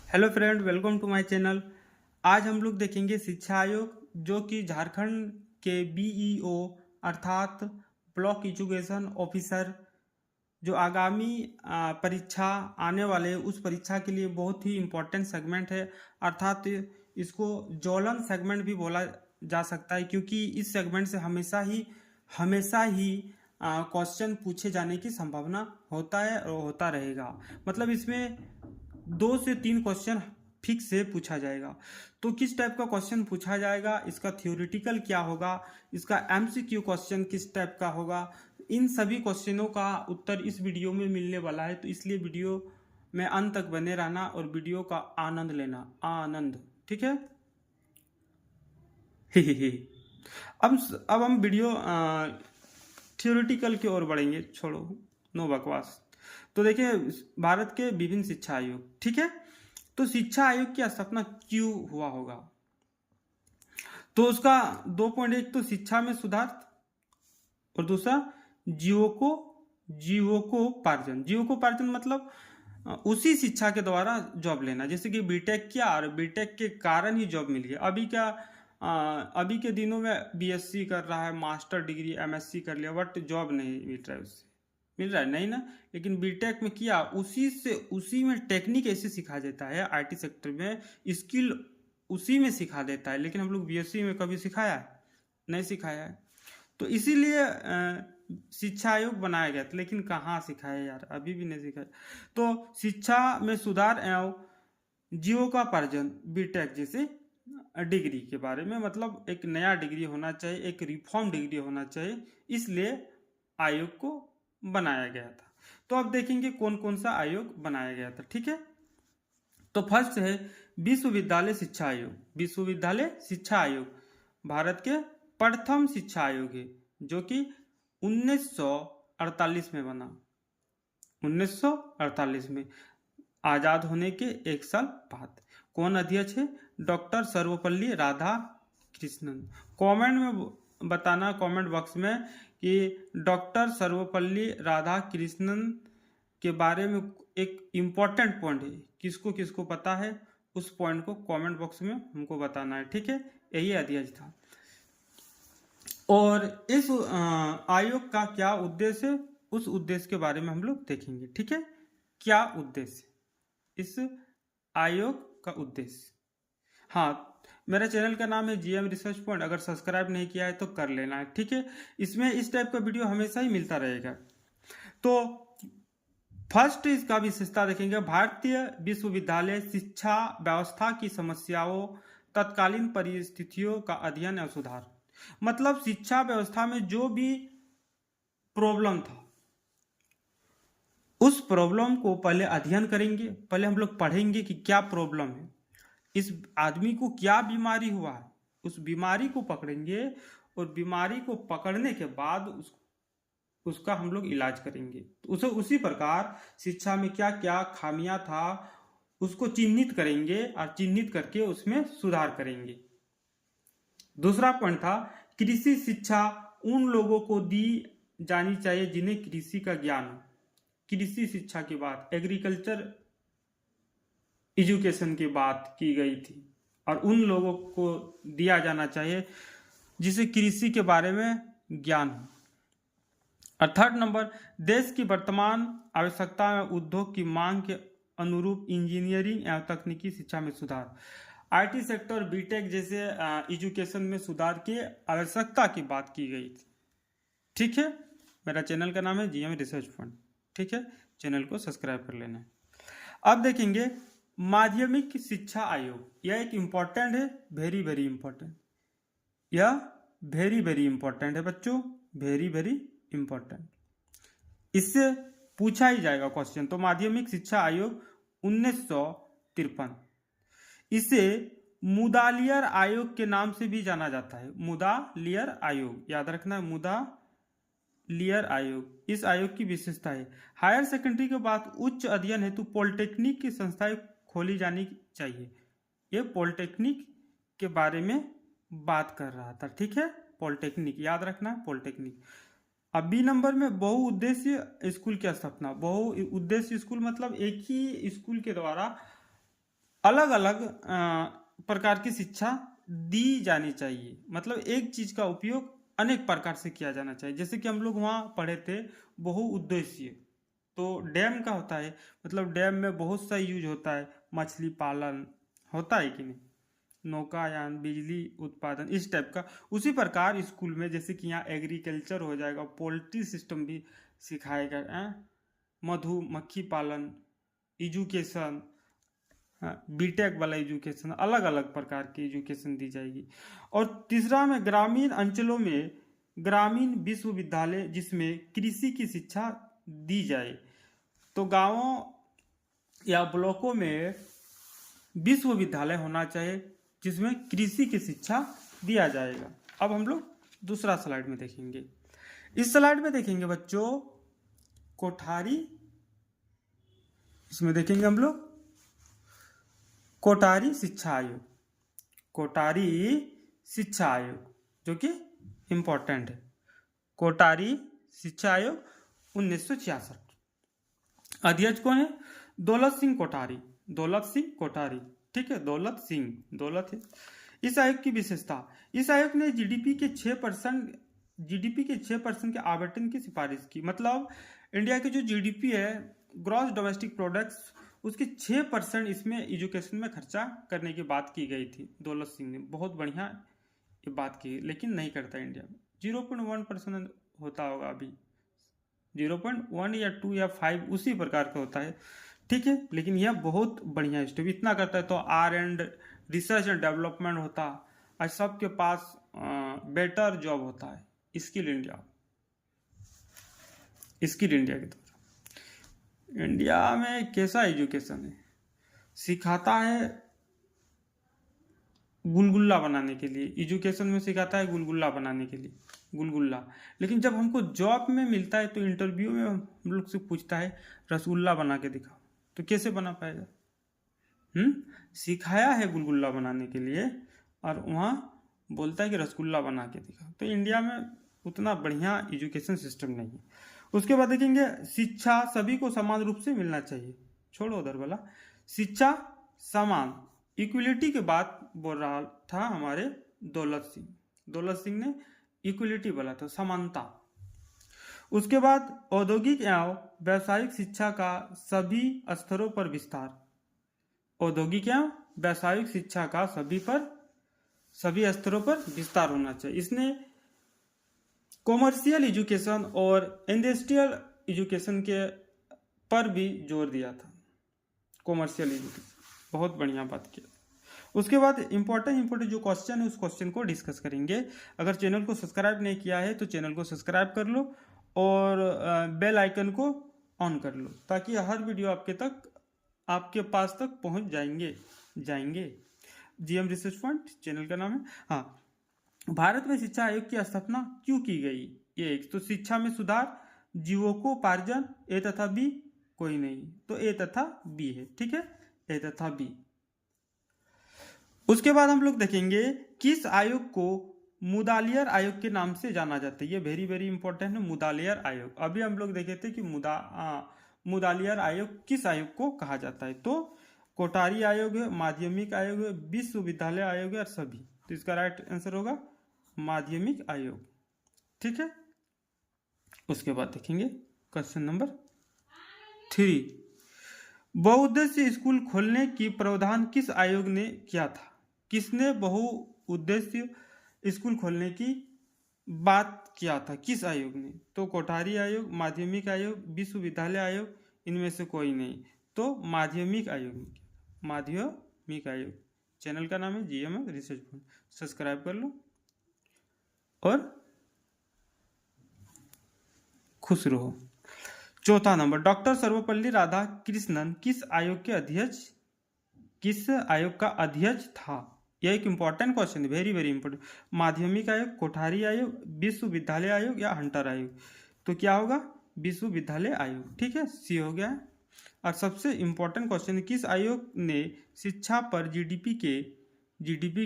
Hello friend, welcome to my channel. आज हम लोग देखेंगे शिक्षा आयोग, जो कि झारखंड के बीईओ अर्थात ब्लॉक एजुकेशन ऑफिसर, जो आगामी परीक्षा आने वाले उस परीक्षा के लिए बहुत ही इम्पोर्टेंट सेगमेंट है। अर्थात इसको ज्वलन सेगमेंट भी बोला जा सकता है, क्योंकि इस सेगमेंट से हमेशा ही क्वेश्चन पूछे जाने की संभावना होता है और होता रहेगा। मतलब इसमें 2 से 3 क्वेश्चन फिक्स से पूछा जाएगा। तो किस टाइप का क्वेश्चन पूछा जाएगा, इसका थ्योरेटिकल क्या होगा, इसका एमसीक्यू क्वेश्चन किस टाइप का होगा, इन सभी क्वेश्चनों का उत्तर इस वीडियो में मिलने वाला है। तो इसलिए वीडियो में अंत तक बने रहना और वीडियो का आनंद लेना। आनंद, ठीक है। ही ही ही। अब हम वीडियो थ्योरेटिकल की ओर बढ़ेंगे। छोड़ो, नो बकवास। तो देखिए, भारत के विभिन्न शिक्षा आयोग, ठीक है। तो शिक्षा आयोग की स्थापना क्यों हुआ होगा? तो उसका 2 पॉइंट, एक तो शिक्षा में सुधार और दूसरा जीवकोपार्जन मतलब उसी शिक्षा के द्वारा जॉब लेना। जैसे कि बीटेक किया और बीटेक के कारण ही जॉब मिल गया। अभी के दिनों में बीएससी कर रहा है, मास्टर डिग्री एमएससी कर लिया, बट जॉब नहीं मिल रहा है, उससे मिल रहा है नहीं ना। लेकिन बीटेक में किया, उसी में टेक्निक ऐसे सिखा देता है, आईटी सेक्टर में स्किल उसी में सिखा देता है। लेकिन हम लोग बीएससी में कभी सिखाया है? नहीं सिखाया है। तो इसीलिए शिक्षा आयोग बनाया गया था। लेकिन कहाँ सिखाया यार, अभी भी नहीं सिखाया। तो शिक्षा में सुधार एवं जीवकोपार्जन बीटेक जैसे डिग्री के बारे में, मतलब एक नया डिग्री होना चाहिए, एक रिफॉर्म डिग्री होना चाहिए, इसलिए आयोग को बनाया गया था। तो अब देखेंगे कौन कौन सा आयोग बनाया गया था, ठीक है। तो फर्स्ट है विश्वविद्यालय शिक्षा आयोग। विश्वविद्यालय शिक्षा आयोग भारत के प्रथम शिक्षा आयोग है, जो कि 1948 में बना। 1948 में, आजाद होने के 1 साल बाद। कौन अध्यक्ष है? डॉक्टर सर्वपल्ली राधाकृष्णन। कमेंट में बताना, कमेंट बॉक्स में, कि डॉक्टर सर्वपल्ली राधाकृष्णन के बारे में एक इम्पोर्टेंट पॉइंट है, किसको किसको पता है उस पॉइंट को कमेंट बॉक्स में हमको बताना है, ठीक है। यही अध्यक्ष था। और इस आयोग का क्या उद्देश्य है, उस उद्देश्य के बारे में हम लोग देखेंगे, ठीक है। क्या उद्देश्य, इस आयोग का उद्देश्य। हाँ, मेरा चैनल का नाम है जीएम रिसर्च पॉइंट। अगर सब्सक्राइब नहीं किया है तो कर लेना है, ठीक है। इसमें इस टाइप का वीडियो हमेशा ही मिलता रहेगा। तो फर्स्ट इसका विशेषता देखेंगे, भारतीय विश्वविद्यालय शिक्षा व्यवस्था की समस्याओं, तत्कालीन परिस्थितियों का अध्ययन और सुधार। मतलब शिक्षा व्यवस्था में जो भी प्रॉब्लम था, उस प्रॉब्लम को पहले अध्ययन करेंगे। पहले हम लोग पढ़ेंगे कि क्या प्रॉब्लम है, इस आदमी को क्या बीमारी हुआ है, उस बीमारी को पकड़ेंगे और बीमारी को पकड़ने के बाद उसका हम लोग इलाज करेंगे। तो उसी प्रकार शिक्षा में क्या क्या खामियां था, उसको चिन्हित करेंगे और चिन्हित करके उसमें सुधार करेंगे। दूसरा पॉइंट था, कृषि शिक्षा उन लोगों को दी जानी चाहिए जिन्हें कृषि का ज्ञान हो। कृषि शिक्षा की बात, एग्रीकल्चर एजुकेशन की बात की गई थी, और उन लोगों को दिया जाना चाहिए जिसे कृषि के बारे में ज्ञान हो। और थर्ड नंबर, देश की वर्तमान आवश्यकता में उद्योग की मांग के अनुरूप इंजीनियरिंग एवं तकनीकी शिक्षा में सुधार। आईटी सेक्टर, बीटेक जैसे एजुकेशन में सुधार की आवश्यकता की बात की गई थी, ठीक है। मेरा चैनल का नाम है जीएम रिसर्च फंड, ठीक है। चैनल को सब्सक्राइब कर लेना है। अब देखेंगे माध्यमिक शिक्षा आयोग। यह एक इम्पॉर्टेंट है, वेरी वेरी इंपॉर्टेंट। यह वेरी वेरी इंपॉर्टेंट है बच्चों, वेरी वेरी इंपॉर्टेंट। इससे पूछा ही जाएगा क्वेश्चन। तो माध्यमिक शिक्षा आयोग 1953, इसे मुदालियर आयोग के नाम से भी जाना जाता है। मुदालियर आयोग, याद रखना है, मुदालियर आयोग। इस आयोग की विशेषता है, हायर सेकेंडरी के बाद उच्च अध्ययन हेतु पॉलिटेक्निक की संस्थाएं खोली जानी चाहिए। ये पॉलिटेक्निक के बारे में बात कर रहा था, ठीक है। पॉलिटेक्निक याद रखना, पॉलिटेक्निक। अब बी नंबर में बहुउद्देश्य स्कूल की स्थापना। बहुउद्देश्य स्कूल मतलब एक ही स्कूल के द्वारा अलग अलग प्रकार की शिक्षा दी जानी चाहिए। मतलब एक चीज का उपयोग अनेक प्रकार से किया जाना चाहिए। जैसे कि हम लोग वहाँ पढ़े थे बहुउद्देशीय, तो डैम का होता है, मतलब डैम में बहुत सा यूज होता है, मछली पालन होता है कि नहीं, नौकायान, बिजली उत्पादन, इस टाइप का। उसी प्रकार स्कूल में जैसे कि यहाँ एग्रीकल्चर हो जाएगा, पोल्ट्री सिस्टम भी सिखाएगा, मधुमक्खी पालन, एजुकेशन, बीटेक वाला एजुकेशन, अलग अलग प्रकार की एजुकेशन दी जाएगी। और तीसरा में ग्रामीण अंचलों में ग्रामीण विश्वविद्यालय जिसमें कृषि की शिक्षा दी जाए। तो गांवों या ब्लॉकों में विश्वविद्यालय होना चाहिए जिसमें कृषि की शिक्षा दिया जाएगा। अब हम लोग दूसरा स्लाइड में देखेंगे। इस स्लाइड में देखेंगे बच्चों कोठारी, इसमें देखेंगे हम लोग कोटारी शिक्षा आयोग, कोटारी शिक्षा आयोग जो कि इंपॉर्टेंट है। कोटारी शिक्षा आयोग 1966। अध्यक्ष कौन है? दौलत सिंह कोठारी, दौलत सिंह कोठारी, ठीक है, दौलत सिंह, दौलत है। इस आयोग की विशेषता, इस आयोग ने जीडीपी के 6% के आवंटन की सिफारिश की। मतलब इंडिया की जो जीडीपी है, ग्रॉस डोमेस्टिक प्रोडक्ट्स, उसके 6% इसमें एजुकेशन में खर्चा करने की बात की गई थी। दौलत सिंह ने बहुत बढ़िया ये बात की, लेकिन नहीं करता इंडिया में। 0.1% होता होगा अभी, 0.1 या 2 या 5 उसी प्रकार का होता है, ठीक है। लेकिन यह बहुत बढ़िया स्टेप इतना करता है तो रिसर्च एंड डेवलपमेंट होता है, सबके पास बेटर जॉब होता है। स्किल इंडिया, स्किल इंडिया की तरफ। इंडिया में कैसा एजुकेशन है, सिखाता है गुलगुल्ला बनाने के लिए, एजुकेशन में सिखाता है गुलगुल्ला बनाने के लिए, गुलगुल्ला। लेकिन जब हमको जॉब में मिलता है तो इंटरव्यू में हम लोग से पूछता है रसगुल्ला बना के दिखाओ, तो कैसे बना पाएगा? सिखाया है गुलगुल्ला बनाने के लिए और वहाँ बोलता है कि रसगुल्ला बना के दिखाओ। तो इंडिया में उतना बढ़िया एजुकेशन सिस्टम नहीं है। उसके बाद देखेंगे शिक्षा सभी को समान रूप से मिलना चाहिए, छोड़ो उधर वाला, शिक्षा समान, इक्वलिटी के बात बोल रहा था हमारे दौलत सिंह। दौलत सिंह ने इक्वलिटी बोला था, समानता। उसके बाद औद्योगिक एवं व्यावसायिक शिक्षा का सभी स्तरों पर विस्तार, औद्योगिक एवं व्यावसायिक शिक्षा का सभी स्तरों पर विस्तार होना चाहिए। इसने कॉमर्शियल एजुकेशन और इंडस्ट्रियल एजुकेशन के पर भी जोर दिया था। कॉमर्शियल एजुकेशन बहुत बढ़िया बात किया। उसके बाद इंपॉर्टेंट जो क्वेश्चन है उस क्वेश्चन को डिस्कस करेंगे। अगर चैनल को सब्सक्राइब नहीं किया है तो चैनल को सब्सक्राइब कर लो और बेल आइकन को ऑन कर लो ताकि हर वीडियो आपके पास तक पहुंच जाएंगे। जीएम रिसर्च पॉइंट चैनल का नाम है। हाँ, भारत में शिक्षा आयोग की स्थापना क्यों की गई? ये एक तो शिक्षा में सुधार, जीवकोपार्जन, ए तथा बी कोई नहीं, तो ए तथा बी है, ठीक है, ए तथा बी। उसके बाद हम लोग देखेंगे किस आयोग को मुदालियर आयोग के नाम से जाना जाता है। ये वेरी वेरी इंपॉर्टेंट है, मुदालियर आयोग। अभी हम लोग देखे थे कि मुदालियर आयोग किस आयोग को कहा जाता है, तो कोठारी आयोग है, माध्यमिक आयोग है, विश्वविद्यालय आयोग है और सभी। तो इसका राइट आंसर होगा माध्यमिक आयोग, ठीक है। उसके बाद देखेंगे क्वेश्चन नंबर 3, बहुउद्देश्य स्कूल खोलने की प्रावधान किस आयोग ने किया था? किसने बहुउद्देश्य स्कूल खोलने की बात किया था, किस आयोग ने? तो कोठारी आयोग, माध्यमिक आयोग, विश्वविद्यालय आयोग, इनमें से कोई नहीं, तो माध्यमिक आयोग ने, माध्यमिक आयोग। चैनल का नाम है जीएम रिसर्च पॉइंट, सब्सक्राइब कर लो और खुश रहो। चौथा नंबर, डॉक्टर सर्वपल्ली राधाकृष्णन किस आयोग का अध्यक्ष था? यह एक इंपॉर्टेंट क्वेश्चन है, वेरी वेरी इंपॉर्टेंट। माध्यमिक आयोग, कोठारी आयोग, विश्वविद्यालय आयोग या हंटर आयोग? तो क्या होगा? विश्वविद्यालय आयोग, ठीक है, सी हो गया। और सबसे इंपॉर्टेंट क्वेश्चन, किस आयोग ने शिक्षा पर जीडीपी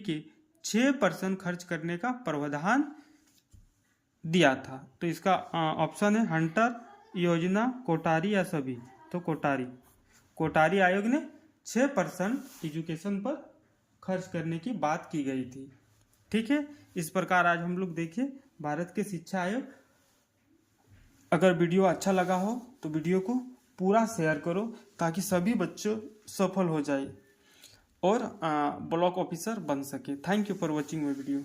के 6% खर्च करने का प्रावधान दिया था? तो इसका ऑप्शन है हंटर, योजना, कोठारी या सभी। तो कोठारी आयोग ने 6% एजुकेशन पर खर्च करने की बात की गई थी। ठीक है, इस प्रकार आज हम लोग देखिए भारत के शिक्षा आयोग। अगर वीडियो अच्छा लगा हो तो वीडियो को पूरा शेयर करो ताकि सभी बच्चों सफल हो जाए और ब्लॉक ऑफिसर बन सके। Thank you for watching my video.